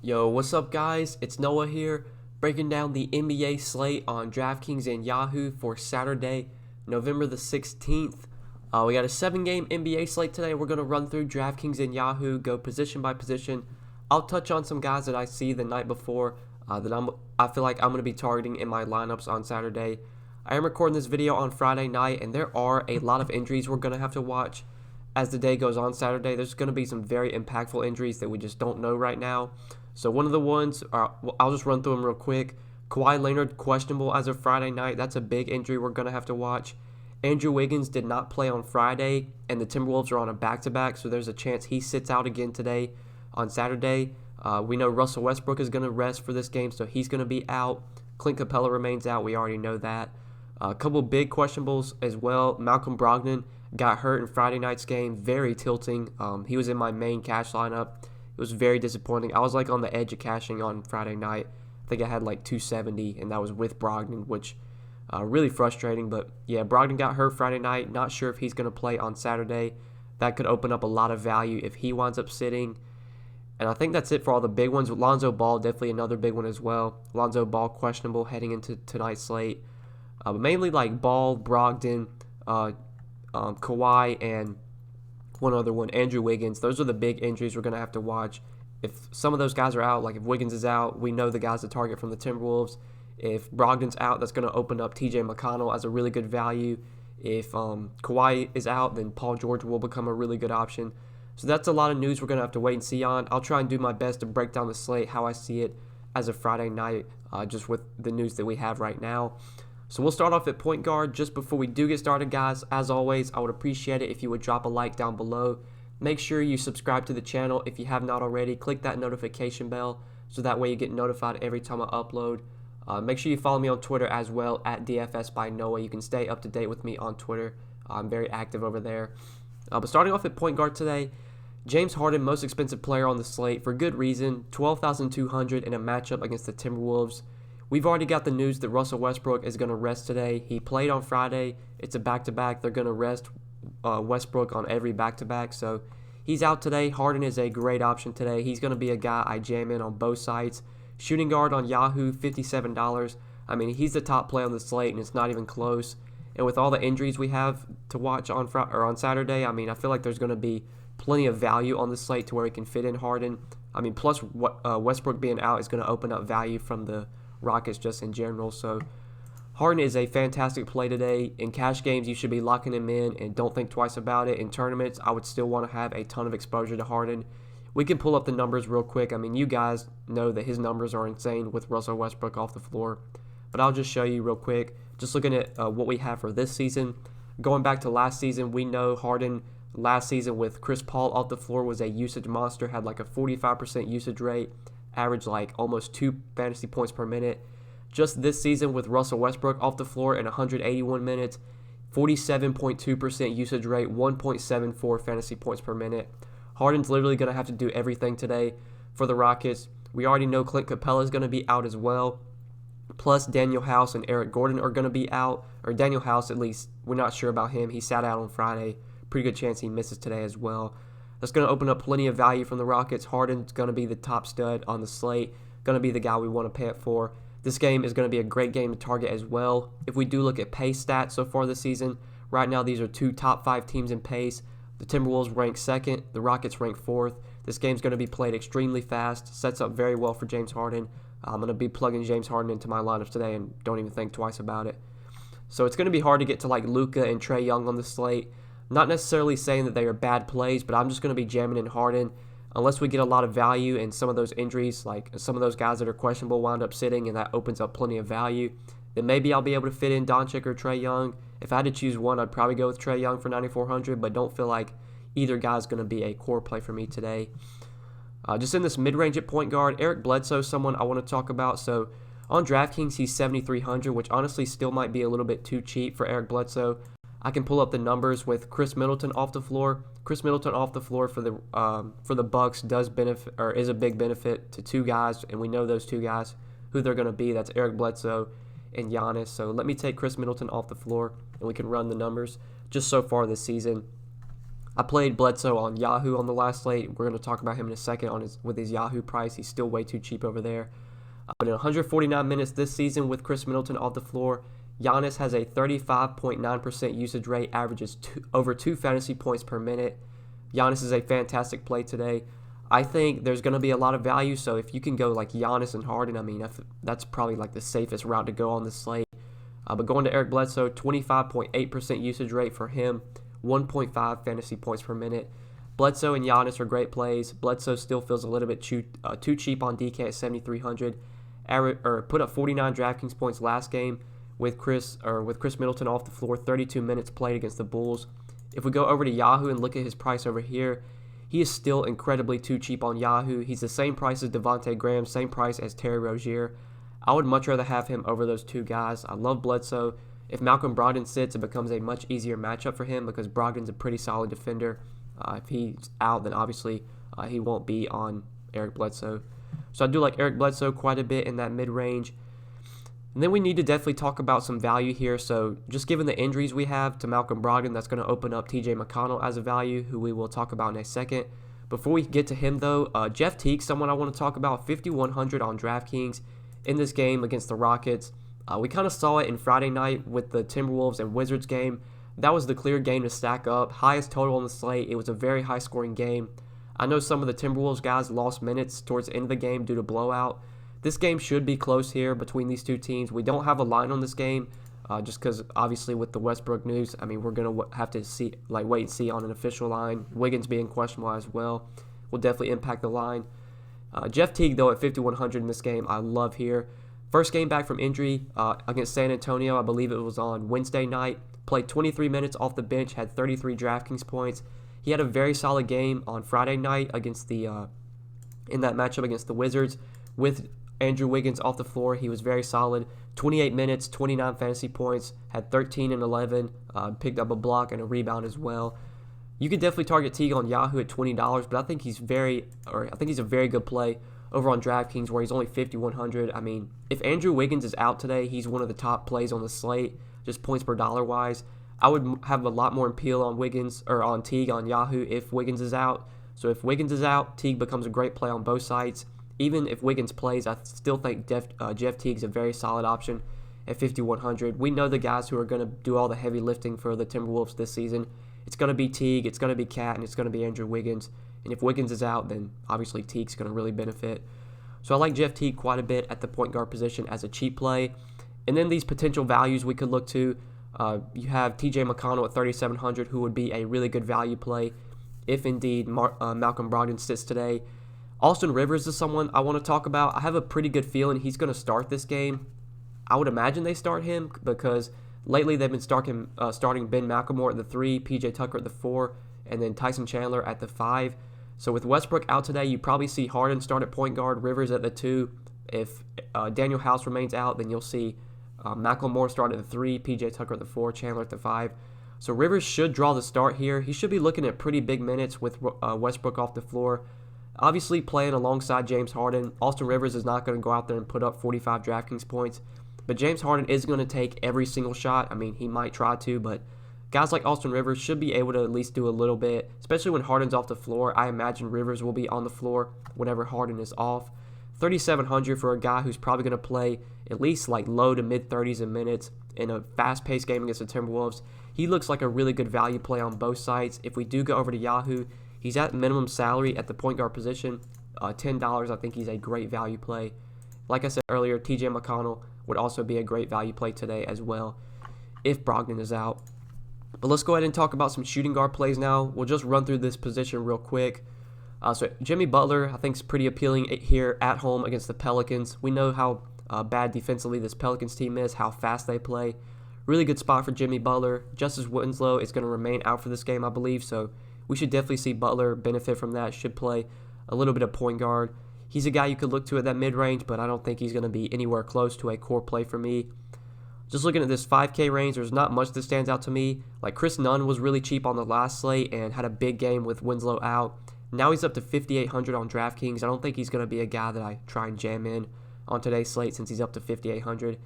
Yo, what's up, guys? It's Noah here, breaking down the NBA slate on Draftkings and Yahoo for Saturday, November the 16th. We got a 7-game NBA slate today. We're going to run through Draftkings and Yahoo, go position by position. I'll touch on some guys that I see the night before that I feel like I'm going to be targeting in my lineups on Saturday. I am recording this video on Friday night, and there are a lot of injuries we're going to have to watch as the day goes on Saturday. There's going to be some very impactful injuries that we just don't know right now. So one of the ones, I'll just run through them real quick. Kawhi Leonard, questionable as of Friday night. That's a big injury we're going to have to watch. Andrew Wiggins did not play on Friday, and the Timberwolves are on a back-to-back, so there's a chance he sits out again today on Saturday. We know Russell Westbrook is going to rest for this game, so he's going to be out. Clint Capella remains out. We already know that. A couple big questionables as well. Malcolm Brogdon got hurt in Friday night's game. Very tilting. He was in my main cash lineup. It was very disappointing. I was like on the edge of cashing on Friday night. I think I had like 270, and that was with Brogdon, which really frustrating. But yeah, Brogdon got hurt Friday night. Not sure if he's going to play on Saturday. That could open up a lot of value if he winds up sitting. And I think that's it for all the big ones. Lonzo Ball, definitely another big one as well. Lonzo Ball questionable heading into tonight's slate. But mainly like Ball, Brogdon, Kawhi, and one other one, Andrew Wiggins. Those are the big injuries we're going to have to watch. If some of those guys are out, like if Wiggins is out, we know the guy's the target from the Timberwolves. If Brogdon's out, that's going to open up TJ McConnell as a really good value. If Kawhi is out, then Paul George will become a really good option. So that's a lot of news we're going to have to wait and see on. I'll try and do my best to break down the slate, how I see it as of Friday night, just with the news that we have right now. So we'll start off at point guard. Just before we do get started, guys, as always, I would appreciate it if you would drop a like down below. Make sure you subscribe to the channel if you have not already. Click that notification bell so that way you get notified every time I upload. Make sure you follow me on Twitter as well, at DFS by Noah. You can stay up to date with me on Twitter. I'm very active over there. But starting off at point guard today, James Harden, most expensive player on the slate for good reason, $12,200 in a matchup against the Timberwolves. We've already got the news that Russell Westbrook is going to rest today. He played on Friday. It's a back-to-back. They're going to rest Westbrook on every back-to-back. So he's out today. Harden is a great option today. He's going to be a guy I jam in on both sides. Shooting guard on Yahoo, $57. I mean, he's the top play on the slate, and it's not even close. And with all the injuries we have to watch on Saturday, I mean, I feel like there's going to be plenty of value on the slate to where he can fit in Harden. I mean, plus Westbrook being out is going to open up value from the Rockets just in general. So Harden is a fantastic play today. In cash games, you should be locking him in and don't think twice about it. In tournaments, I would still want to have a ton of exposure to Harden. We can pull up the numbers real quick. I mean, you guys know that his numbers are insane with Russell Westbrook off the floor. But I'll just show you real quick. Just looking at what we have for this season. Going back to last season, we know Harden last season with Chris Paul off the floor was a usage monster, had like a 45% usage rate, averaged like almost 2 fantasy points per minute. Just this season with Russell Westbrook off the floor in 181 minutes, 47.2% usage rate, 1.74 fantasy points per minute. Harden's literally going to have to do everything today for the Rockets. We already know Clint Capella is going to be out as well. Plus Daniel House and Eric Gordon are going to be out. Or Daniel House, at least, we're not sure about him. He sat out on Friday. Pretty good chance he misses today as well. That's going to open up plenty of value from the Rockets. Harden's going to be the top stud on the slate, going to be the guy we want to pay it for. This game is going to be a great game to target as well. If we do look at pace stats so far this season, right now these are two top 5 teams in pace. The Timberwolves rank 2nd, the Rockets rank 4th. This game's going to be played extremely fast, sets up very well for James Harden. I'm going to be plugging James Harden into my lineups today and don't even think twice about it. So it's going to be hard to get to like Luka and Trae Young on the slate. Not necessarily saying that they are bad plays, but I'm just going to be jamming in Harden. Unless we get a lot of value and some of those injuries, like some of those guys that are questionable wind up sitting and that opens up plenty of value, then maybe I'll be able to fit in Doncic or Trae Young. If I had to choose one, I'd probably go with Trae Young for 9,400, but don't feel like either guy's going to be a core play for me today. Just in this mid-range at point guard, Eric Bledsoe is someone I want to talk about. So on DraftKings, he's 7,300, which honestly still might be a little bit too cheap for Eric Bledsoe. I can pull up the numbers with Chris Middleton off the floor. Chris Middleton off the floor for the Bucks does benefit, or is a big benefit to two guys, and we know those two guys who they're going to be. That's Eric Bledsoe and Giannis. So let me take Chris Middleton off the floor, and we can run the numbers just so far this season. I played Bledsoe on Yahoo on the last slate. We're going to talk about him in a second with his Yahoo price. He's still way too cheap over there. But in 149 minutes this season with Chris Middleton off the floor, Giannis has a 35.9% usage rate, averages over 2 fantasy points per minute. Giannis is a fantastic play today. I think there's going to be a lot of value, so if you can go like Giannis and Harden, I mean, that's probably like the safest route to go on this slate. But going to Eric Bledsoe, 25.8% usage rate for him, 1.5 fantasy points per minute. Bledsoe and Giannis are great plays. Bledsoe still feels a little bit too cheap on DK at 7,300. Put up 49 DraftKings points last game with Chris Middleton off the floor, 32 minutes played against the Bulls. If we go over to Yahoo and look at his price over here, he is still incredibly too cheap on Yahoo. He's the same price as Devontae Graham, same price as Terry Rozier. I would much rather have him over those two guys. I love Bledsoe. If Malcolm Brogdon sits, it becomes a much easier matchup for him because Brogdon's a pretty solid defender. If he's out, then obviously he won't be on Eric Bledsoe. So I do like Eric Bledsoe quite a bit in that mid-range. And then we need to definitely talk about some value here. So just given the injuries we have to Malcolm Brogdon, that's going to open up TJ McConnell as a value, who we will talk about in a second. Before we get to him, though, Jeff Teague, someone I want to talk about, 5,100 on DraftKings in this game against the Rockets. We kind of saw it in Friday night with the Timberwolves and Wizards game. That was the clear game to stack up. Highest total on the slate. It was a very high-scoring game. I know some of the Timberwolves guys lost minutes towards the end of the game due to blowout. This game should be close here between these two teams. We don't have a line on this game just because, obviously, with the Westbrook news, I mean, we're going to have to wait and see on an official line. Wiggins being questionable as well will definitely impact the line. Jeff Teague, though, at 5,100 in this game, I love here. First game back from injury against San Antonio, I believe it was on Wednesday night. Played 23 minutes off the bench, had 33 DraftKings points. He had a very solid game on Friday night against in that matchup against the Wizards with Andrew Wiggins off the floor. He was very solid. 28 minutes, 29 fantasy points, had 13 and 11, picked up a block and a rebound as well. You could definitely target Teague on Yahoo at $20, but I think he's a very good play over on DraftKings where he's only 5,100. I mean, if Andrew Wiggins is out today, he's one of the top plays on the slate, just points per dollar wise. I would have a lot more appeal on on Teague on Yahoo if Wiggins is out. So if Wiggins is out, Teague becomes a great play on both sides. Even if Wiggins plays, I still think Jeff Teague's a very solid option at 5,100. We know the guys who are going to do all the heavy lifting for the Timberwolves this season. It's going to be Teague, it's going to be Cat, and it's going to be Andrew Wiggins. And if Wiggins is out, then obviously Teague's going to really benefit. So I like Jeff Teague quite a bit at the point guard position as a cheap play. And then these potential values we could look to. You have TJ McConnell at 3,700, who would be a really good value play if indeed Malcolm Brogdon sits today. Austin Rivers is someone I want to talk about. I have a pretty good feeling he's going to start this game. I would imagine they start him because lately they've been starting Ben McLemore at the 3, PJ Tucker at the 4, and then Tyson Chandler at the 5. So with Westbrook out today, you probably see Harden start at point guard, Rivers at the 2. If Daniel House remains out, then you'll see McLemore start at the 3, PJ Tucker at the 4, Chandler at the 5. So Rivers should draw the start here. He should be looking at pretty big minutes with Westbrook off the floor. Obviously playing alongside James Harden. Austin Rivers is not going to go out there and put up 45 DraftKings points. But James Harden is going to take every single shot. I mean, he might try to, but guys like Austin Rivers should be able to at least do a little bit, especially when Harden's off the floor. I imagine Rivers will be on the floor whenever Harden is off. 3,700 for a guy who's probably going to play at least like low to mid-30s in minutes in a fast-paced game against the Timberwolves. He looks like a really good value play on both sides. If we do go over to Yahoo, he's at minimum salary at the point guard position, $10. I think he's a great value play. Like I said earlier, TJ McConnell would also be a great value play today as well if Brogdon is out. But let's go ahead and talk about some shooting guard plays now. We'll just run through this position real quick. So Jimmy Butler, I think, is pretty appealing here at home against the Pelicans. We know how bad defensively this Pelicans team is, how fast they play. Really good spot for Jimmy Butler. Justice Winslow is going to remain out for this game, I believe, so we should definitely see Butler benefit from that. Should play a little bit of point guard. He's a guy you could look to at that mid-range, but I don't think he's going to be anywhere close to a core play for me. Just looking at this 5K range, there's not much that stands out to me. Like Chris Nunn was really cheap on the last slate and had a big game with Winslow out. Now he's up to 5,800 on DraftKings. I don't think he's going to be a guy that I try and jam in on today's slate since he's up to 5,800,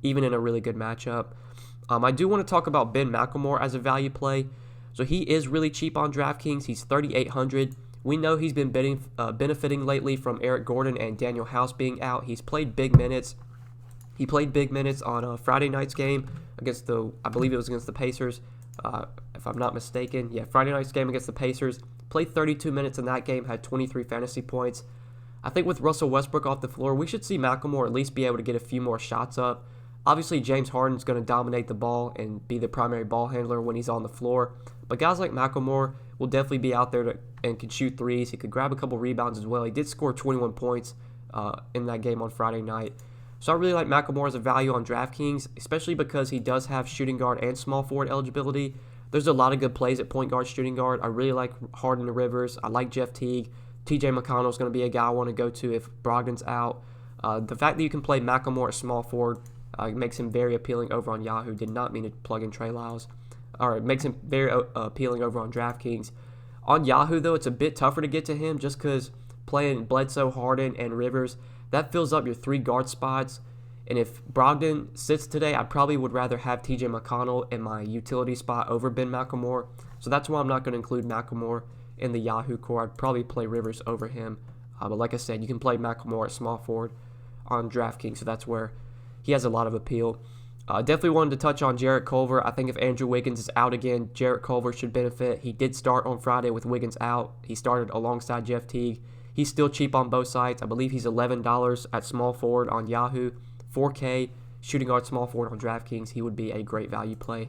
even in a really good matchup. I do want to talk about Ben McLemore as a value play. So he is really cheap on DraftKings. He's 3,800. We know he's been benefiting lately from Eric Gordon and Daniel House being out. He's played big minutes. He played big minutes on Friday night's game against I believe it was against the Pacers, if I'm not mistaken. Yeah, Friday night's game against the Pacers. Played 32 minutes in that game, had 23 fantasy points. I think with Russell Westbrook off the floor, we should see McLemore at least be able to get a few more shots up. Obviously, James Harden's going to dominate the ball and be the primary ball handler when he's on the floor. But guys like McLemore will definitely be out there and can shoot threes. He could grab a couple rebounds as well. He did score 21 points in that game on Friday night. So I really like McLemore as a value on DraftKings, especially because he does have shooting guard and small forward eligibility. There's a lot of good plays at point guard, shooting guard. I really like Harden and Rivers. I like Jeff Teague. TJ McConnell's going to be a guy I want to go to if Brogdon's out. The fact that you can play McLemore at small forward makes him very appealing over on Yahoo. Did not mean to plug in Trey Lyles. It makes him very appealing over on DraftKings. On Yahoo, though, it's a bit tougher to get to him just because playing Bledsoe, Harden, and Rivers, that fills up your 3 guard spots. And if Brogdon sits today, I probably would rather have TJ McConnell in my utility spot over Ben McLemore. So that's why I'm not going to include McLemore in the Yahoo core. I'd probably play Rivers over him. But like I said, you can play McLemore at small forward on DraftKings, so that's where he has a lot of appeal. Definitely wanted to touch on Jarrett Culver. I think if Andrew Wiggins is out again, Jarrett Culver should benefit. He did start on Friday with Wiggins out. He started alongside Jeff Teague. He's still cheap on both sides. I believe he's $11 at small forward on Yahoo. 4K, shooting guard small forward on DraftKings. He would be a great value play.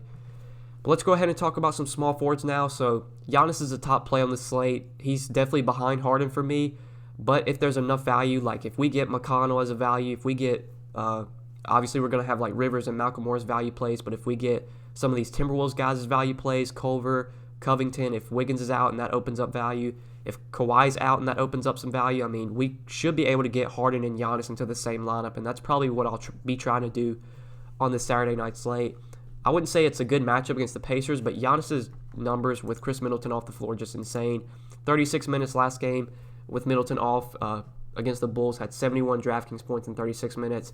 But let's go ahead and talk about some small forwards now. So Giannis is a top play on the slate. He's definitely behind Harden for me. But if there's enough value, like if we get McConnell as a value, if we get, obviously we're going to have like Rivers and McLemore as value plays, but if we get some of these Timberwolves guys as value plays, Culver, Covington, if Wiggins is out and that opens up value, if Kawhi's out and that opens up some value, I mean, we should be able to get Harden and Giannis into the same lineup, and that's probably what I'll be trying to do on this Saturday night slate. I wouldn't say it's a good matchup against the Pacers, but Giannis's numbers with Chris Middleton off the floor are just insane. 36 minutes last game with Middleton off against the Bulls, had 71 DraftKings points in 36 minutes.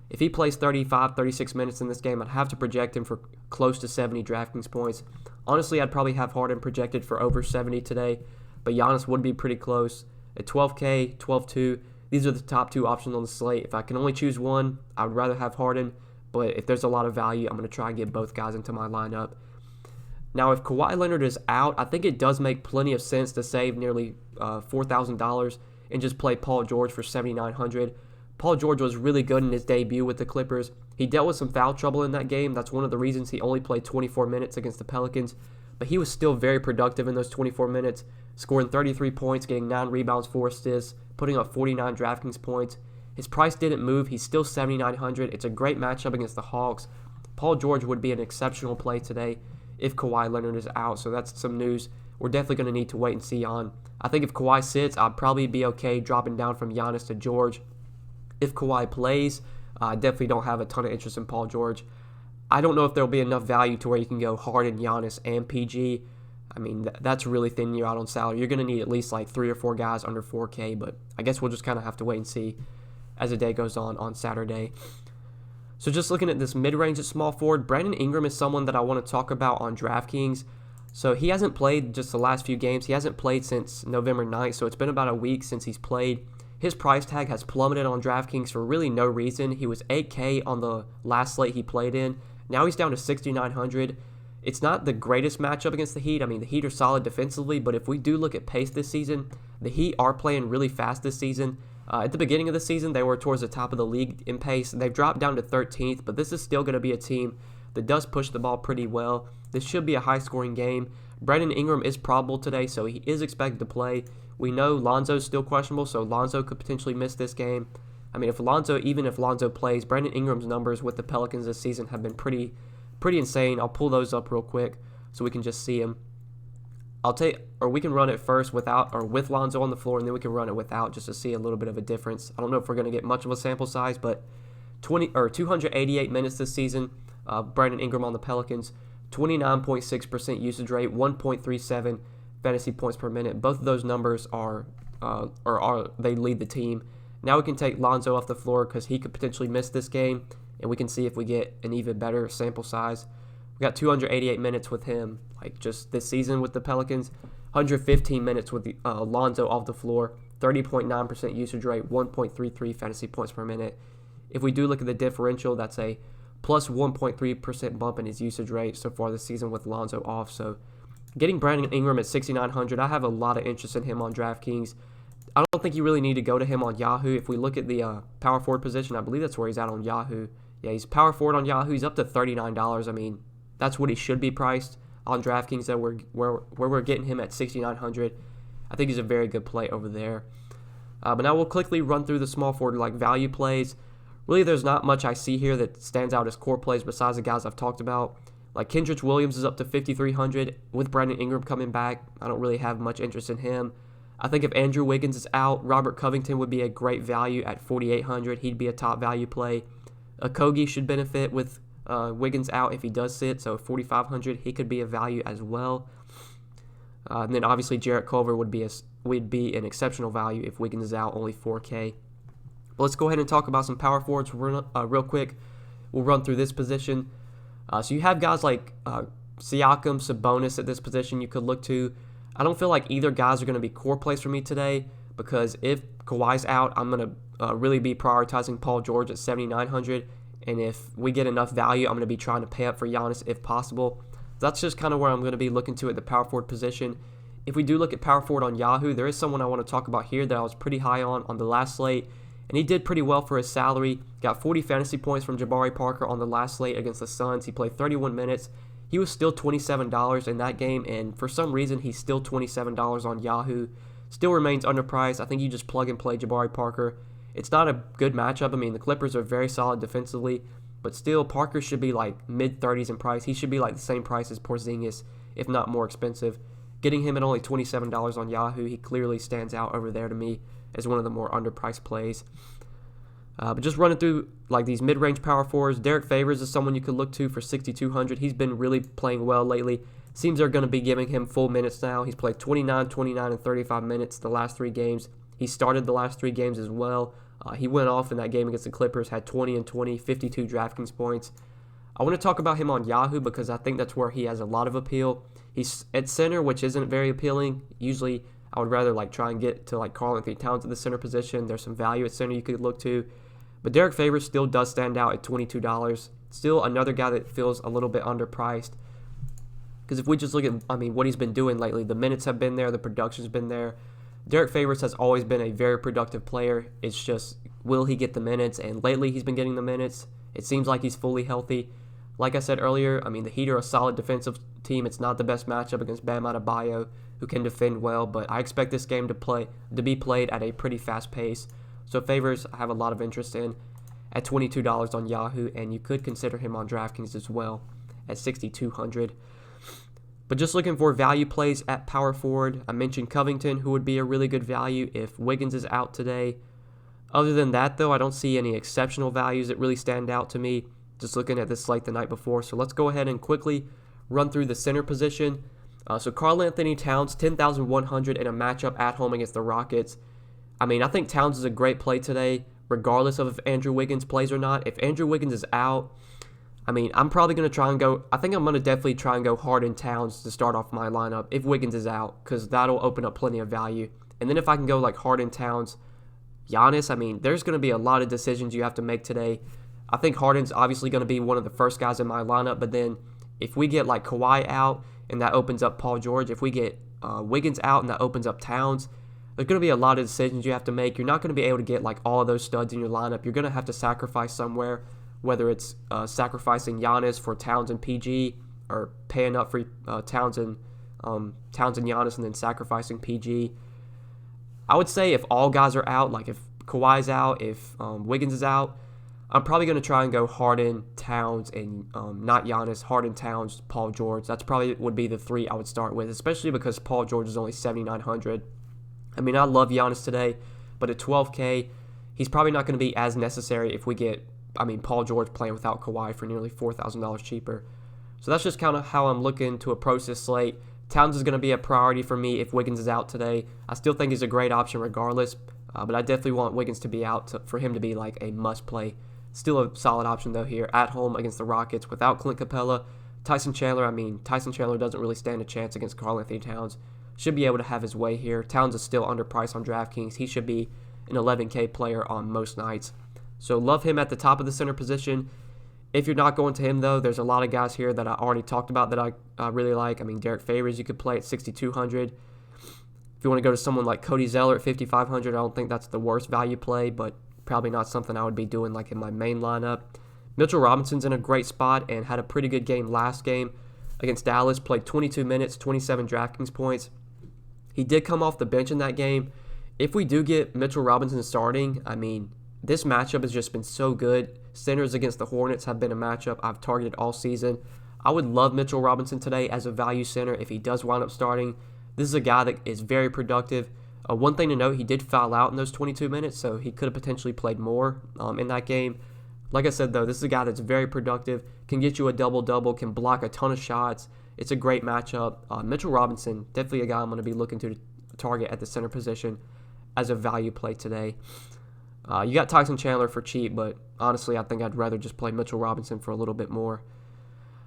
If he plays 35, 36 minutes in this game, I'd have to project him for close to 70 DraftKings points. Honestly, I'd probably have Harden projected for over 70 today, but Giannis would be pretty close. At 12K, 12.2, these are the top 2 options on the slate. If I can only choose one, I would rather have Harden, but if there's a lot of value, I'm going to try and get both guys into my lineup. Now, if Kawhi Leonard is out, I think it does make plenty of sense to save nearly $4,000 and just play Paul George for $7,900. Paul George was really good in his debut with the Clippers. He dealt with some foul trouble in that game. That's one of the reasons he only played 24 minutes against the Pelicans. But he was still very productive in those 24 minutes, scoring 33 points, getting 9 rebounds, 4 assists, putting up 49 DraftKings points. His price didn't move. He's still $7,900. It's a great matchup against the Hawks. Paul George would be an exceptional play today if Kawhi Leonard is out. So that's some news we're definitely going to need to wait and see on. I think if Kawhi sits, I'd probably be okay dropping down from Giannis to George. If Kawhi plays, I definitely don't have a ton of interest in Paul George. I don't know if there'll be enough value to where you can go Harden, Giannis, and PG. I mean, that's really thinning you out on salary. You're going to need at least like 3 or 4 guys under 4K, but I guess we'll just kind of have to wait and see as the day goes on Saturday. So just looking at this mid-range at small forward, Brandon Ingram is someone that I want to talk about on DraftKings. So he hasn't played just the last few games. He hasn't played since November 9th, so it's been about a week since he's played. His price tag has plummeted on DraftKings for really no reason. He was $8K on the last slate he played in. Now he's down to $6,900. It's not the greatest matchup against the Heat. I mean, the Heat are solid defensively, but if we do look at pace this season, the Heat are playing really fast this season. At the beginning of the season, they were towards the top of the league in pace. They've dropped down to 13th, but this is still going to be a team that does push the ball pretty well. This should be a high-scoring game. Brandon Ingram is probable today, so he is expected to play. We know Lonzo's still questionable, so Lonzo could potentially miss this game. I mean, even if Lonzo plays, Brandon Ingram's numbers with the Pelicans this season have been pretty insane. I'll pull those up real quick so we can just see them. We can run it first with Lonzo on the floor, and then we can run it without just to see a little bit of a difference. I don't know if we're going to get much of a sample size, but 288 minutes this season. Brandon Ingram on the Pelicans, 29.6% usage rate, 1.37 fantasy points per minute. Both of those numbers they lead the team. Now we can take Lonzo off the floor because he could potentially miss this game, and we can see if we get an even better sample size. We got 288 minutes with him. like just this season with the Pelicans. 115 minutes with Lonzo off the floor, 30.9% usage rate, 1.33 fantasy points per minute. If we do look at the differential, that's a plus 1.3% bump in his usage rate so far this season with Lonzo off. So getting Brandon Ingram at 6,900, I have a lot of interest in him on DraftKings. I don't think you really need to go to him on Yahoo. If we look at the power forward position, I believe that's where he's at on Yahoo. Yeah, he's power forward on Yahoo. He's up to $39. I mean, that's what he should be priced on DraftKings. That where we're getting him at 6,900. I think he's a very good play over there. But now we'll quickly run through the small forward like value plays. Really, there's not much I see here that stands out as core plays besides the guys I've talked about. Like Kendrick Williams is up to 5,300 with Brandon Ingram coming back. I don't really have much interest in him. I think if Andrew Wiggins is out, Robert Covington would be a great value at 4,800. He'd be a top value play. Okogie should benefit with Wiggins out if he does sit, so 4,500 he could be a value as well. And then obviously Jarrett Culver would be an exceptional value if Wiggins is out, only 4K. But let's go ahead and talk about some power forwards real quick. We'll run through this position. So you have guys like Siakam, Sabonis at this position you could look to. I don't feel like either guys are going to be core plays for me today because if Kawhi's out, I'm going to really be prioritizing Paul George at 7,900. And if we get enough value, I'm going to be trying to pay up for Giannis if possible. That's just kind of where I'm going to be looking to at the power forward position. If we do look at power forward on Yahoo, there is someone I want to talk about here that I was pretty high on the last slate. And he did pretty well for his salary. Got 40 fantasy points from Jabari Parker on the last slate against the Suns. He played 31 minutes. He was still $27 in that game, and for some reason, he's still $27 on Yahoo. Still remains underpriced. I think you just plug and play Jabari Parker. It's not a good matchup. I mean, the Clippers are very solid defensively, but still, Parker should be like mid-30s in price. He should be like the same price as Porzingis, if not more expensive. Getting him at only $27 on Yahoo, he clearly stands out over there to me as one of the more underpriced plays. But just running through like these mid-range power forwards, Derrick Favors is someone you could look to for 6,200. He's been really playing well lately. Seems they're going to be giving him full minutes now. He's played 29, 29, and 35 minutes the last 3 games. He started the last 3 games as well. He went off in that game against the Clippers, had 20 and 20, 52 DraftKings points. I want to talk about him on Yahoo because I think that's where he has a lot of appeal. He's at center, which isn't very appealing. Usually, I would rather like try and get to like KarlAnthony Towns at the center position. There's some value at center you could look to. But Derrick Favors still does stand out at $22. Still another guy that feels a little bit underpriced. Because if we just look at, what he's been doing lately, the minutes have been there, the production's been there. Derrick Favors has always been a very productive player. It's just, will he get the minutes? And lately, he's been getting the minutes. It seems like he's fully healthy. Like I said earlier, the Heat are a solid defensive team. It's not the best matchup against Bam Adebayo, who can defend well, but I expect this game to be played at a pretty fast pace. So Favors, I have a lot of interest in at $22 on Yahoo, and you could consider him on DraftKings as well at $6,200. But just looking for value plays at power forward, I mentioned Covington, who would be a really good value if Wiggins is out today. Other than that, though, I don't see any exceptional values that really stand out to me, just looking at this slate the night before. So let's go ahead and quickly run through the center position. So KarlAnthony Towns, 10,100 in a matchup at home against the Rockets. I think Towns is a great play today, regardless of if Andrew Wiggins plays or not. If Andrew Wiggins is out, I'm probably going to try and go, I think I'm going to definitely try and go Harden Towns to start off my lineup if Wiggins is out, because that'll open up plenty of value. And then if I can go like Harden Towns, Giannis, there's going to be a lot of decisions you have to make today. I think Harden's obviously going to be one of the first guys in my lineup, but then if we get like Kawhi out and that opens up Paul George, if we get Wiggins out and that opens up Towns, there's going to be a lot of decisions you have to make. You're not going to be able to get like all of those studs in your lineup. You're going to have to sacrifice somewhere, whether it's sacrificing Giannis for Towns and PG, or paying up for Towns and Giannis and then sacrificing PG. I would say if all guys are out, like if Kawhi's out, if Wiggins is out, I'm probably going to try and go Harden, Towns, and not Giannis, Harden, Towns, Paul George. That's probably would be the 3 I would start with, especially because Paul George is only 7,900. I love Giannis today, but at 12K, he's probably not going to be as necessary if we get, Paul George playing without Kawhi for nearly $4,000 cheaper. So that's just kind of how I'm looking to approach this slate. Towns is going to be a priority for me if Wiggins is out today. I still think he's a great option regardless, but I definitely want Wiggins to be out for him to be like a must-play. Still a solid option, though, here at home against the Rockets without Clint Capella. Tyson Chandler, I mean, Tyson Chandler doesn't really stand a chance against KarlAnthony Towns. Should be able to have his way here. Towns is still underpriced on DraftKings. He should be an 11K player on most nights. So love him at the top of the center position. If you're not going to him, though, there's a lot of guys here that I already talked about that I really like. I mean, Derrick Favors you could play at 6,200. If you want to go to someone like Cody Zeller at 5,500, I don't think that's the worst value play, but probably not something I would be doing like in my main lineup. Mitchell Robinson's in a great spot and had a pretty good game last game against Dallas. Played 22 minutes, 27 DraftKings points. He did come off the bench in that game. If we do get Mitchell Robinson starting, I mean, this matchup has just been so good. Centers against the Hornets have been a matchup I've targeted all season. I would love Mitchell Robinson today as a value center if he does wind up starting. This is a guy that is very productive. One thing to note, he did foul out in those 22 minutes, so he could have potentially played more in that game. Like I said, though, this is a guy that's very productive, can get you a double-double, can block a ton of shots. It's a great matchup. Mitchell Robinson, definitely a guy I'm going to be looking to target at the center position as a value play today. You got Tyson Chandler for cheap, but honestly, I think I'd rather just play Mitchell Robinson for a little bit more.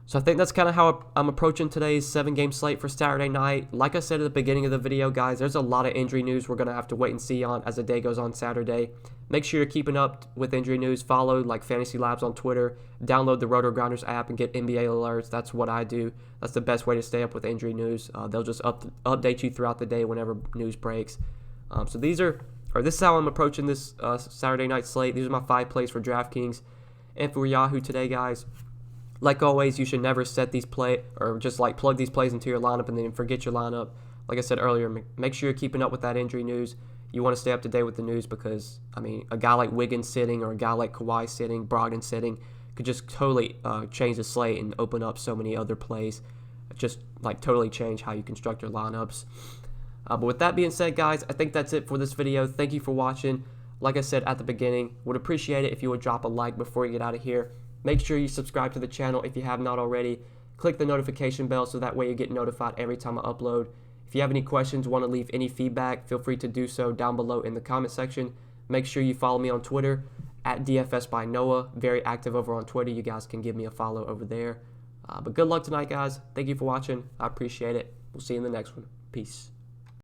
So I think that's kind of how I'm approaching today's 7-game slate for Saturday night. Like I said at the beginning of the video, guys, there's a lot of injury news we're going to have to wait and see on as the day goes on Saturday. Make sure you're keeping up with injury news. Follow like Fantasy Labs on Twitter. Download the Roto Grinders app and get NBA alerts. That's what I do. That's the best way to stay up with injury news. They'll just update you throughout the day whenever news breaks. So this is how I'm approaching this Saturday night slate. These are my 5 plays for DraftKings and for Yahoo today, guys. Like always, you should never set these plug these plays into your lineup and then forget your lineup. Like I said earlier, make sure you're keeping up with that injury news. You want to stay up to date with the news because, I mean, a guy like Wiggins sitting or a guy like Kawhi sitting, Brogdon sitting, could just totally change the slate and open up so many other plays. Just like totally change how you construct your lineups. But with that being said, guys, I think that's it for this video. Thank you for watching. Like I said at the beginning, would appreciate it if you would drop a like before you get out of here. Make sure you subscribe to the channel if you have not already. Click the notification bell so that way you get notified every time I upload. If you have any questions, want to leave any feedback, feel free to do so down below in the comment section. Make sure you follow me on Twitter at DFS by Noah. Very active over on Twitter. You guys can give me a follow over there. But good luck tonight, guys. Thank you for watching. I appreciate it. We'll see you in the next one. Peace.